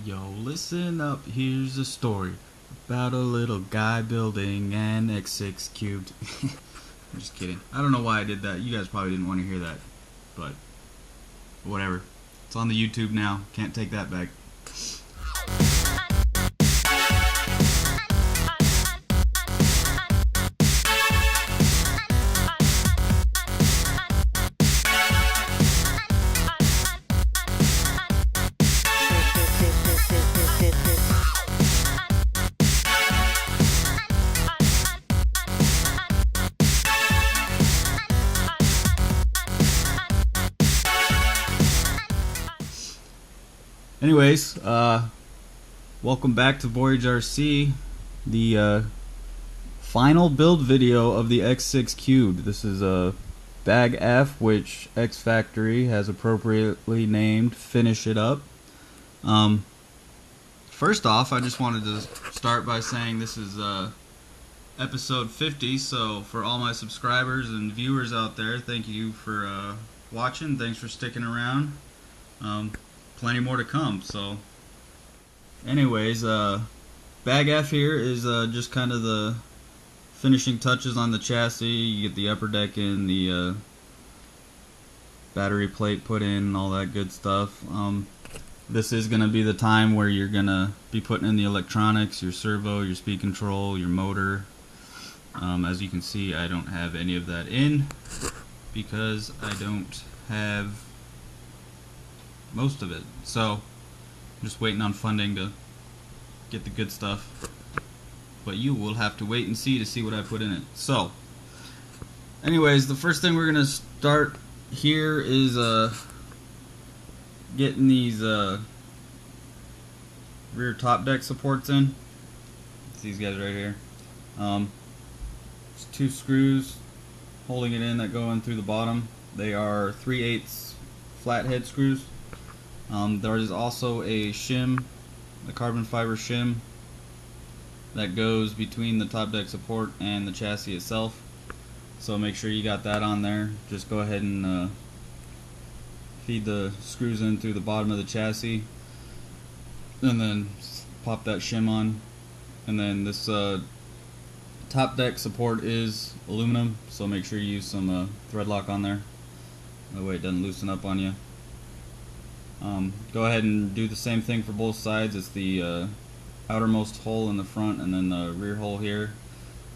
Yo, listen up, here's a story about a little guy building an X6 cubed. I'm just kidding. I don't know why I did that. You guys probably didn't want to hear that, but whatever. It's on the YouTube now. Can't take that back. Anyways, welcome back to Voyage RC, the final build video of the X6 cubed. This is a bag F, which XFactory has appropriately named Finish It Up. First off, I just wanted to start by saying this is episode 50, so for all my subscribers and viewers out there, thank you for watching. Thanks for sticking around. Plenty more to come. So anyways, bag F here is just kind of the finishing touches on the chassis. You get the upper deck in, the battery plate put in, all that good stuff. This is going to be the time where you're going to be putting in the electronics, your servo, your speed control, your motor. As you can see, I don't have any of that in because I don't have most of it, so I'm just waiting on funding to get the good stuff, but you will have to wait and see to see what I put in it. So anyways, the first thing we're gonna start here is getting these rear top deck supports in. It's these guys right here. It's 2 screws holding it in that go in through the bottom. They are 3/8 flathead screws. There is also a shim, a carbon fiber shim, that goes between the top deck support and the chassis itself. So make sure you got that on there. Just go ahead and feed the screws in through the bottom of the chassis, and then pop that shim on. And then this top deck support is aluminum, so make sure you use some thread lock on there. That way it doesn't loosen up on you. Go ahead and do the same thing for both sides. It's the outermost hole in the front and then the rear hole here.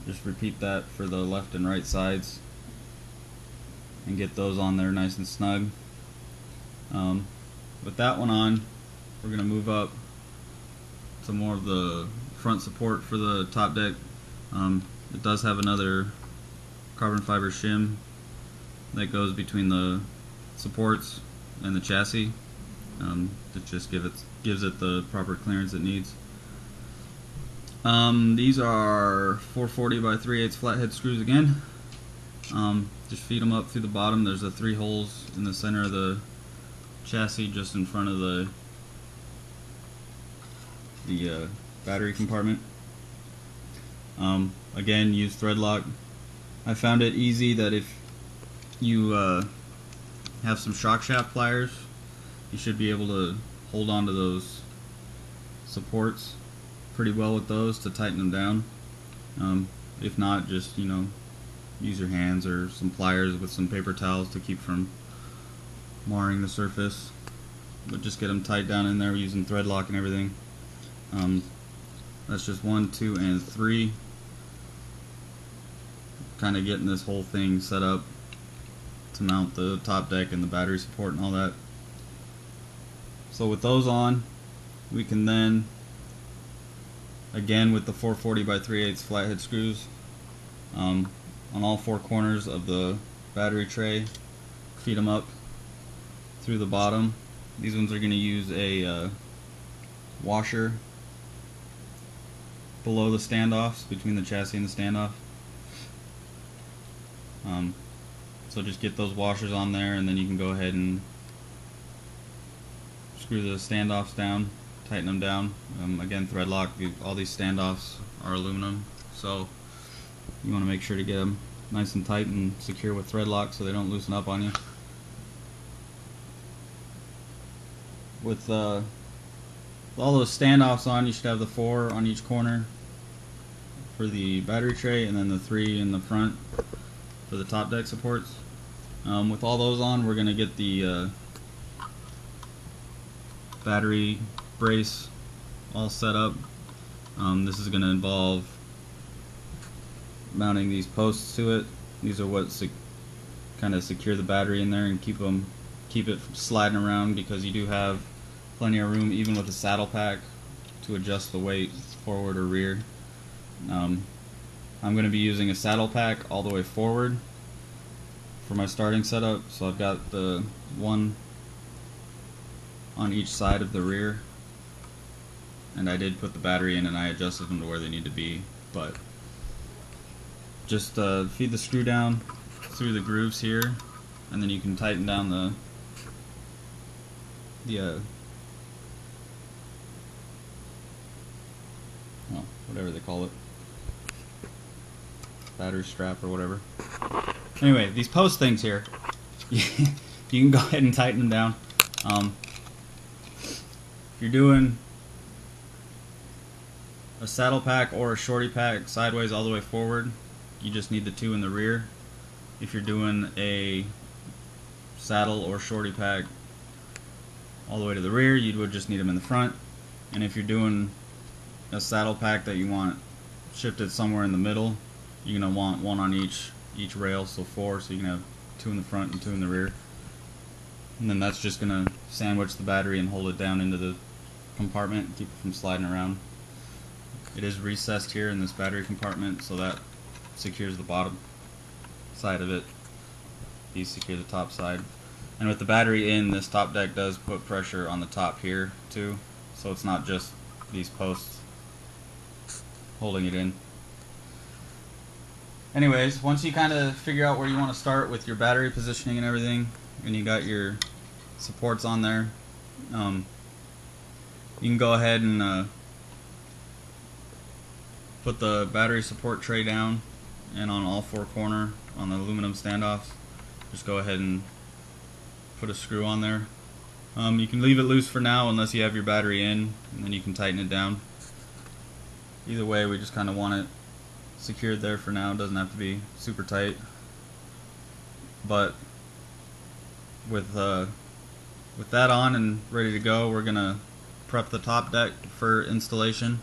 Just repeat that for the left and right sides and get those on there nice and snug. With that one on, we're going to move up to more of the front support for the top deck. It does have another carbon fiber shim that goes between the supports and the chassis. To just gives it the proper clearance it needs. These are 440 by 3/8 flathead screws again. Just feed them up through the bottom. There's the 3 holes in the center of the chassis, just in front of the battery compartment. Again, use thread lock. I found it easy that if you have some shock shaft pliers, you should be able to hold on to those supports pretty well with those to tighten them down. If not, just use your hands or some pliers with some paper towels to keep from marring the surface. But just get them tight down in there using thread lock and everything. That's just 1, 2, and 3. Kind of getting this whole thing set up to mount the top deck and the battery support and all that. So with those on, we can then, again with the 440 by 3/8 flathead screws, on all 4 corners of the battery tray, feed them up through the bottom. These ones are going to use a washer below the standoffs, between the chassis and the standoff. So just get those washers on there, and then you can go ahead and screw the standoffs down, tighten them down. Again, thread lock. All these standoffs are aluminum, so you want to make sure to get them nice and tight and secure with thread lock so they don't loosen up on you. With With all those standoffs on, you should have the 4 on each corner for the battery tray, and then the 3 in the front for the top deck supports. With all those on, we're going to get the battery brace all set up. This is going to involve mounting these posts to it. These are what kind of secure the battery in there and keep it from sliding around, because you do have plenty of room even with a saddle pack to adjust the weight forward or rear. I'm going to be using a saddle pack all the way forward for my starting setup, so I've got the one on each side of the rear, and I did put the battery in and I adjusted them to where they need to be, but just feed the screw down through the grooves here, and then you can tighten down the well, whatever they call it, battery strap or whatever. Anyway, these post things here, you can go ahead and tighten them down. If you're doing a saddle pack or a shorty pack sideways all the way forward, you just need the 2 in the rear. If you're doing a saddle or shorty pack all the way to the rear, you would just need them in the front. And if you're doing a saddle pack that you want shifted somewhere in the middle, you're going to want 1 on each rail, so 4, so you can have 2 in the front and 2 in the rear. And then that's just going to sandwich the battery and hold it down into the compartment and keep it from sliding around. It is recessed here in this battery compartment, so that secures the bottom side of it. These secure the top side. And with the battery in, this top deck does put pressure on the top here too, so it's not just these posts holding it in. Anyways, once you kind of figure out where you want to start with your battery positioning and everything, and you got your supports on there, you can go ahead and put the battery support tray down, and on all 4 corners on the aluminum standoffs, just go ahead and put a screw on there. You can leave it loose for now unless you have your battery in, and then you can tighten it down. Either way, we just kind of want it secured there for now. It doesn't have to be super tight, but with that on and ready to go, we're gonna prep the top deck for installation.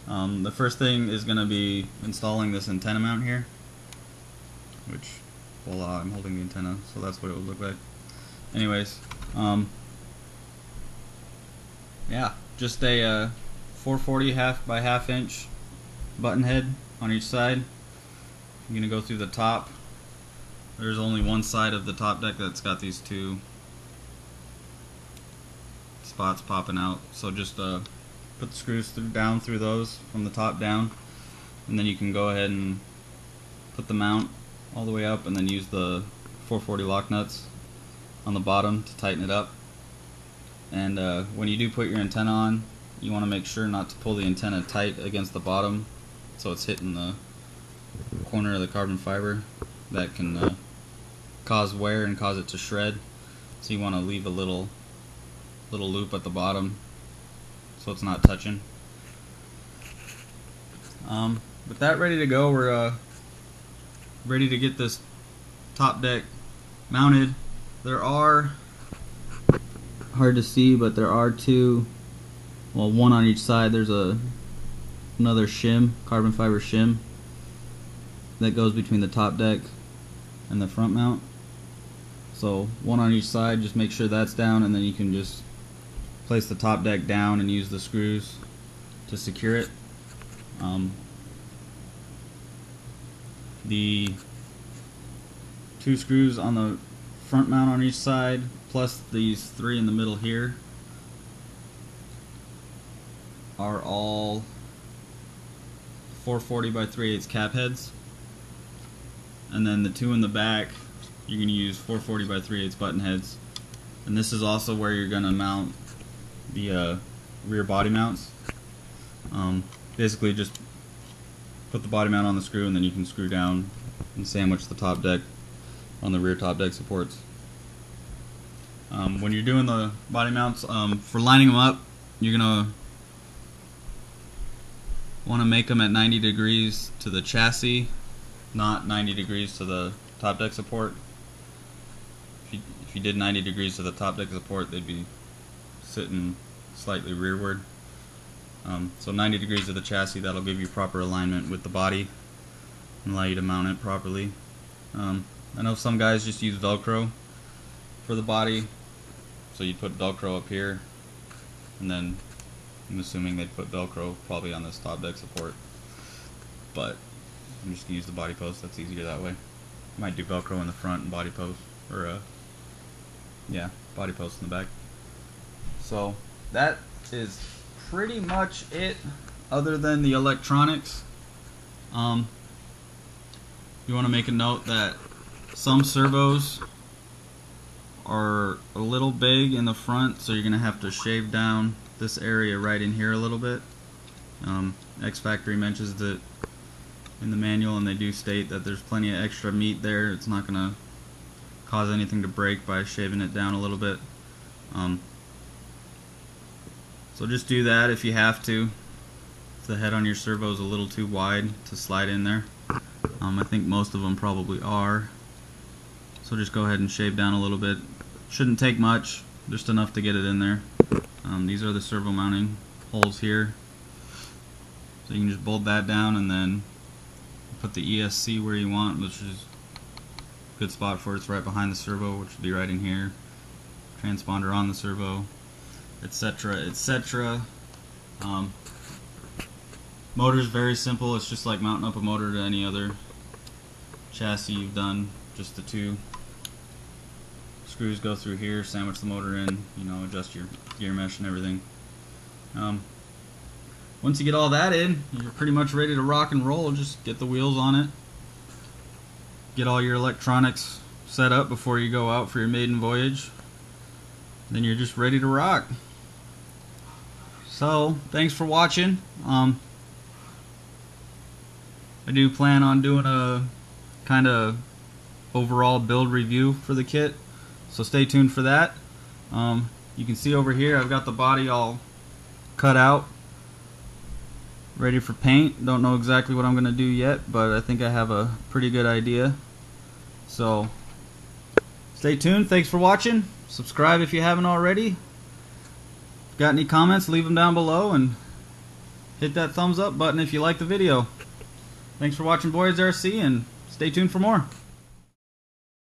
The first thing is gonna be installing this antenna mount here, which, voila, I'm holding the antenna, so that's what it would look like. Anyways, yeah, just a 440 half by half inch button head on each side. I'm gonna go through the top. There's only one side of the top deck that's got these 2 spots popping out, so just put the screws down through those from the top down, and then you can go ahead and put the mount all the way up, and then use the 440 lock nuts on the bottom to tighten it up. And when you do put your antenna on, you want to make sure not to pull the antenna tight against the bottom, so it's hitting the corner of the carbon fiber. That can cause wear and cause it to shred, so you want to leave a little loop at the bottom so it's not touching. With that ready to go, we're ready to get this top deck mounted. There are, hard to see, but there are 2, well, 1 on each side. There's another shim, carbon fiber shim, that goes between the top deck and the front mount. So 1 on each side, just make sure that's down, and then you can just place the top deck down and use the screws to secure it. The 2 screws on the front mount on each side, plus these 3 in the middle here, are all 440 by 3/8 cap heads, and then the 2 in the back, you're going to use 440 by 3/8 button heads. And this is also where you're going to mount the rear body mounts. Basically just put the body mount on the screw, and then you can screw down and sandwich the top deck on the rear top deck supports. When you're doing the body mounts, for lining them up, you're gonna want to make them at 90 degrees to the chassis, not 90 degrees to the top deck support. If you did 90 degrees to the top deck support, they'd be sitting slightly rearward. So 90 degrees to the chassis, that'll give you proper alignment with the body and allow you to mount it properly. I know some guys just use Velcro for the body, so you'd put Velcro up here, and then I'm assuming they'd put Velcro probably on this top deck support, but I'm just going to use the body post. That's easier that way. Might do Velcro in the front and body post, or yeah, body post in the back. So that is pretty much it, other than the electronics. You want to make a note that some servos are a little big in the front, so you're going to have to shave down this area right in here a little bit. X-Factory mentions it in the manual, and they do state that there's plenty of extra meat there. It's not going to cause anything to break by shaving it down a little bit. So just do that if you have to. If the head on your servo is a little too wide to slide in there. I think most of them probably are. So just go ahead and shave down a little bit. Shouldn't take much, just enough to get it in there. These are the servo mounting holes here. So you can just bolt that down and then put the ESC where you want, which is a good spot for it. It's right behind the servo, which would be right in here. Transponder on the servo, etc., etc. Motor is very simple. It's just like mounting up a motor to any other chassis you've done. Just the two screws go through here, sandwich the motor in, adjust your gear mesh and everything. Once you get all that in, you're pretty much ready to rock and roll. Just get the wheels on it, get all your electronics set up before you go out for your maiden voyage, then you're just ready to rock. So thanks for watching. I do plan on doing a kind of overall build review for the kit, so stay tuned for that. You can see over here I've got the body all cut out, ready for paint. Don't know exactly what I'm going to do yet, but I think I have a pretty good idea. So stay tuned. Thanks for watching. Subscribe if you haven't already. Got any comments, leave them down below, and hit that thumbs up button if you like the video. Thanks for watching VoyagerCC, and stay tuned for more.